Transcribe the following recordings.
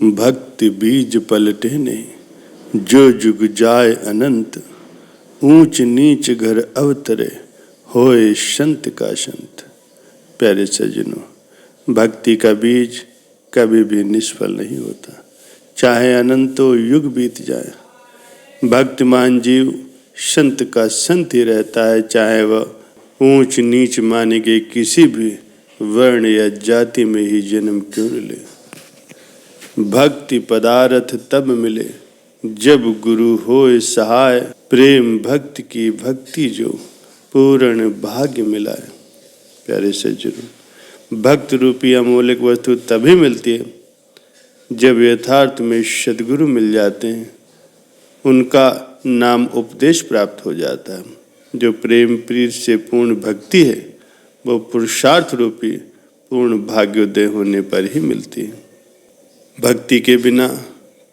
भक्ति बीज पलटे ने जो जुग जाय अनंत। ऊंच नीच घर अवतरे होए संत का संत। प्यारे सज्जनों, भक्ति का बीज कभी भी निष्फल नहीं होता, चाहे अनंतों युग बीत जाए। भक्तिमान जीव संत का संत ही रहता है, चाहे वह ऊंच नीच माने गए किसी भी वर्ण या जाति में ही जन्म क्यों न ले। भक्ति पदार्थ तब मिले जब गुरु होए सहाय। प्रेम भक्ति की भक्ति जो पूर्ण भाग्य मिलाए। प्यारे सज्जनों, भक्त रूपी अमूल्य वस्तु तभी मिलती है जब यथार्थ में सद्गुरु मिल जाते हैं, उनका नाम उपदेश प्राप्त हो जाता है। जो प्रेम प्रीत से पूर्ण भक्ति है वो पुरुषार्थ रूपी पूर्ण भाग्योदय होने पर ही मिलती है। भक्ति के बिना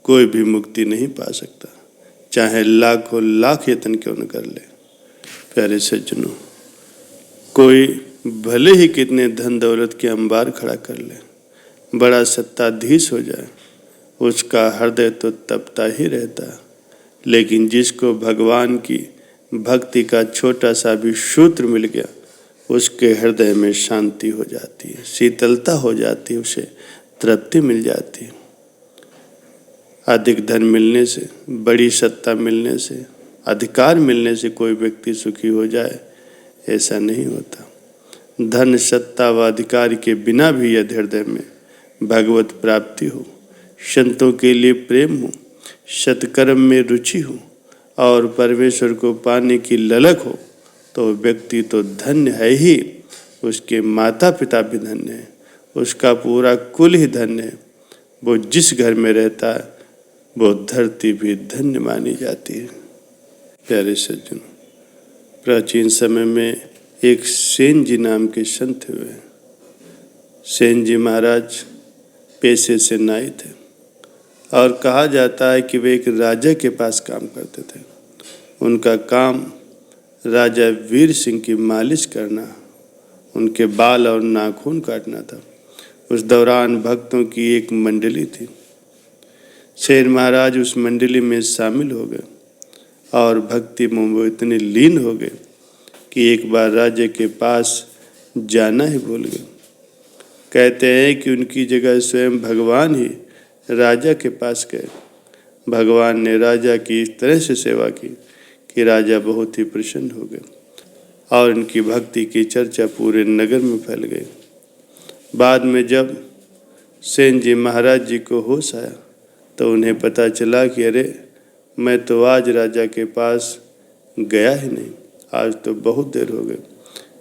कोई भी मुक्ति नहीं पा सकता, चाहे लाखों लाख यत्न क्यों न कर ले। प्यारे सज्जनों, कोई भले ही कितने धन दौलत के अंबार खड़ा कर ले, बड़ा सत्ताधीश हो जाए, उसका हृदय तो तपता ही रहता है। लेकिन जिसको भगवान की भक्ति का छोटा सा भी सूत्र मिल गया, उसके हृदय में शांति हो जाती है, शीतलता हो जाती है, उसे तृप्ति मिल जाती है। अधिक धन मिलने से, बड़ी सत्ता मिलने से, अधिकार मिलने से कोई व्यक्ति सुखी हो जाए, ऐसा नहीं होता। धन सत्ता व अधिकार के बिना भी यदि हृदय में भगवत प्राप्ति हो, संतों के लिए प्रेम हो, सत्कर्म में रुचि हो और परमेश्वर को पाने की ललक हो, तो व्यक्ति तो धन्य है ही, उसके माता पिता भी धन्य है, उसका पूरा कुल ही धन्य है। वो जिस घर में रहता है वो धरती भी धन्य मानी जाती है। प्यारे सज्जनों, प्राचीन समय में एक सेन जी नाम के संत हुए। सेन जी महाराज पेशे से नाई थे और कहा जाता है कि वे एक राजा के पास काम करते थे। उनका काम राजा वीर सिंह की मालिश करना, उनके बाल और नाखून काटना था। उस दौरान भक्तों की एक मंडली थी। सेन महाराज उस मंडली में शामिल हो गए और भक्ति में इतने लीन हो गए कि एक बार राजा के पास जाना ही भूल गए। कहते हैं कि उनकी जगह स्वयं भगवान ही राजा के पास गए। भगवान ने राजा की इस तरह से सेवा की कि राजा बहुत ही प्रसन्न हो गए और उनकी भक्ति की चर्चा पूरे नगर में फैल गई। बाद में जब सेन जी महाराज जी को होश आया तो उन्हें पता चला कि अरे, मैं तो आज राजा के पास गया ही नहीं, आज तो बहुत देर हो गई।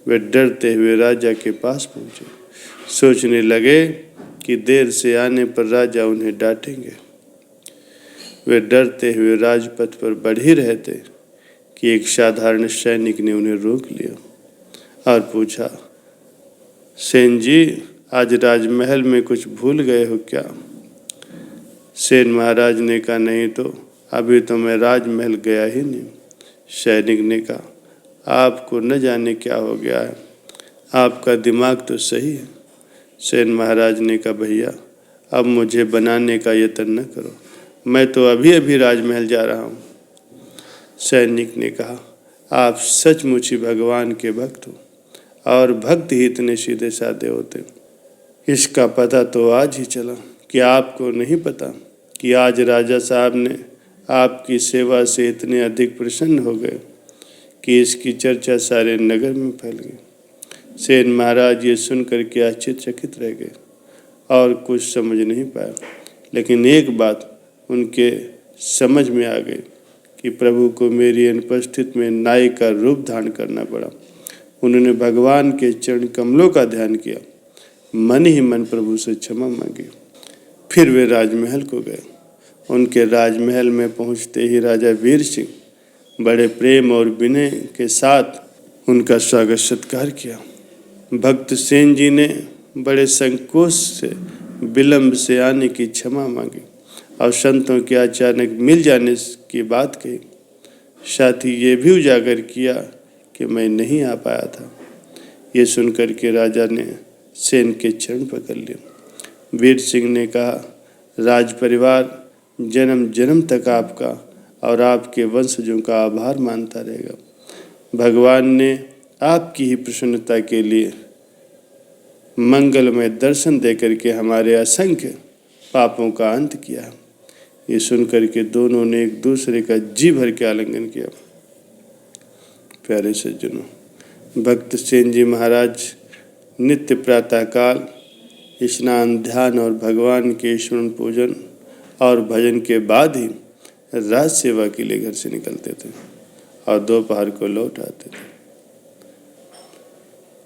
वे डरते हुए राजा के पास पहुँचे, सोचने लगे कि देर से आने पर राजा उन्हें डांटेंगे। वे डरते हुए राजपथ पर बढ़ ही रहे थे कि एक साधारण सैनिक ने उन्हें रोक लिया और पूछा, सेन जी, आज राजमहल में कुछ भूल गए हो क्या? सेन महाराज ने कहा, नहीं तो अभी तो मैं राजमहल गया ही नहीं। सैनिक ने कहा, आपको न जाने क्या हो गया है, आपका दिमाग तो सही है। सेन महाराज ने कहा, भैया अब मुझे बनाने का यत्न न करो, मैं तो अभी अभी राजमहल जा रहा हूँ। सैनिक ने कहा, आप सचमुच ही भगवान के भक्त हो और भक्त ही इतने सीधे साधे होते। इसका पता तो आज ही चला कि आपको नहीं पता कि आज राजा साहब ने आपकी सेवा से इतने अधिक प्रसन्न हो गए कि इसकी चर्चा सारे नगर में फैल गई। सेन महाराज ये सुनकर के आश्चर्यचकित रह गए और कुछ समझ नहीं पाए, लेकिन एक बात उनके समझ में आ गई कि प्रभु को मेरी अनुपस्थित में नाई का रूप धारण करना पड़ा। उन्होंने भगवान के चरण कमलों का ध्यान किया, मन ही मन प्रभु से क्षमा मांगी। फिर वे राजमहल को गए। उनके राजमहल में पहुंचते ही राजा वीर सिंह बड़े प्रेम और विनय के साथ उनका स्वागत सत्कार किया। भक्त सेन जी ने बड़े संकोच से विलंब से आने की क्षमा मांगी और संतों के अचानक मिल जाने की बात कही। साथ ही ये भी उजागर किया कि मैं नहीं आ पाया था। ये सुनकर के राजा ने सेन के चरण पकड़ लिए। वीर सिंह ने कहा, राज परिवार जन्म जन्म तक आपका और आपके वंशजों का आभार मानता रहेगा। भगवान ने आपकी ही प्रसन्नता के लिए मंगलमय दर्शन देकर के हमारे असंख्य पापों का अंत किया। ये सुनकर के दोनों ने एक दूसरे का जी भर के आलिंगन किया। प्यारे सज्जनों, भक्त सेन जी महाराज नित्य प्रातःकाल स्नान, ध्यान और भगवान के स्मरण, पूजन और भजन के बाद ही राज सेवा के लिए घर से निकलते थे और दोपहर को लौट आते थे।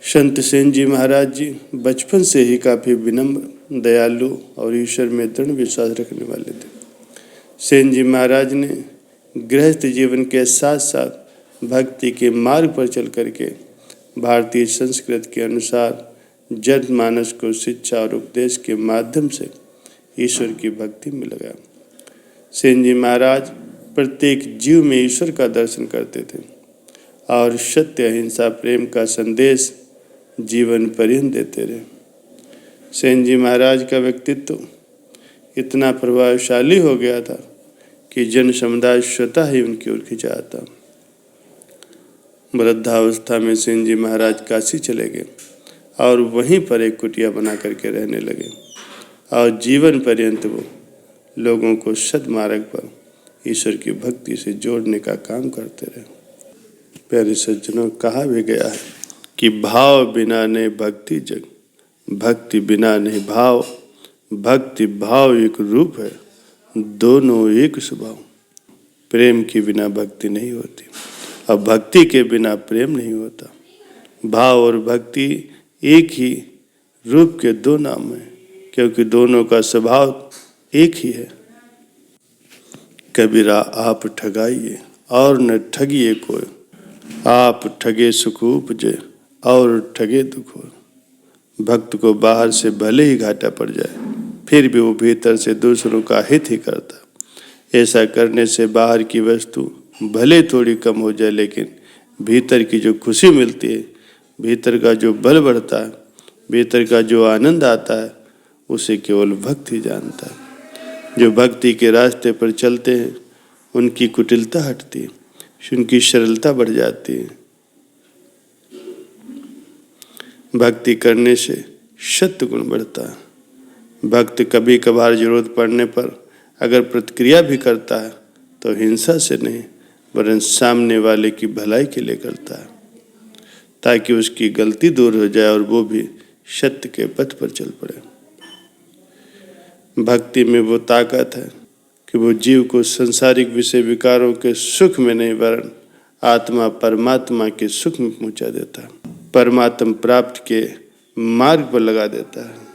संत सेन जी महाराज जी बचपन से ही काफ़ी विनम्र, दयालु और ईश्वर में दृढ़ विश्वास रखने वाले थे। सेन जी महाराज ने गृहस्थ जीवन के साथ साथ भक्ति के मार्ग पर चल करके भारतीय संस्कृति के अनुसार जनमानस को शिक्षा और उपदेश के माध्यम से ईश्वर की भक्ति में लगाया। सेन जी महाराज प्रत्येक जीव में ईश्वर का दर्शन करते थे और सत्य, अहिंसा, प्रेम का संदेश जीवन पर्यंत देते रहे। सेन जी महाराज का व्यक्तित्व इतना प्रभावशाली हो गया था कि जन समुदाय स्वतः ही उनकी ओर खिंचा आता। वृद्धावस्था में सेन जी महाराज काशी चले गए और वहीं पर एक कुटिया बना करके रहने लगे और जीवन पर्यंत वो लोगों को सद्मार्ग पर ईश्वर की भक्ति से जोड़ने का काम करते रहे। प्यारे सज्जनों, कहा भी गया है कि भाव बिना नहीं भक्ति जग, भक्ति बिना नहीं भाव, भक्ति भाव एक रूप है, दोनों एक स्वभाव। प्रेम के बिना भक्ति नहीं होती और भक्ति के बिना प्रेम नहीं होता। भाव और भक्ति एक ही रूप के दो नाम हैं, क्योंकि दोनों का स्वभाव एक ही है। कबीरा आप ठगाइए और न ठगिए कोई, आप ठगे सुख उपजे और ठगे दुख हो। भक्त को बाहर से भले ही घाटा पड़ जाए, फिर भी वो भीतर से दूसरों का हित ही करता। ऐसा करने से बाहर की वस्तु भले थोड़ी कम हो जाए, लेकिन भीतर की जो खुशी मिलती है, भीतर का जो बल बढ़ता है, भीतर का जो आनंद आता है, उसे केवल भक्त ही जानता है। जो भक्ति के रास्ते पर चलते हैं उनकी कुटिलता हटती है, उनकी सरलता बढ़ जाती है। भक्ति करने से सत्य गुण बढ़ता है। भक्त कभी कभार जरूरत पड़ने पर अगर प्रतिक्रिया भी करता है तो हिंसा से नहीं, वरन सामने वाले की भलाई के लिए करता है, ताकि उसकी गलती दूर हो जाए और वो भी सत्य के पथ पर चल पड़े। भक्ति में वो ताकत है कि वो जीव को संसारिक विषय विकारों के सुख में नहीं, वरन आत्मा परमात्मा के सुख में पहुंचा देता है, परमात्मा प्राप्त के मार्ग पर लगा देता है।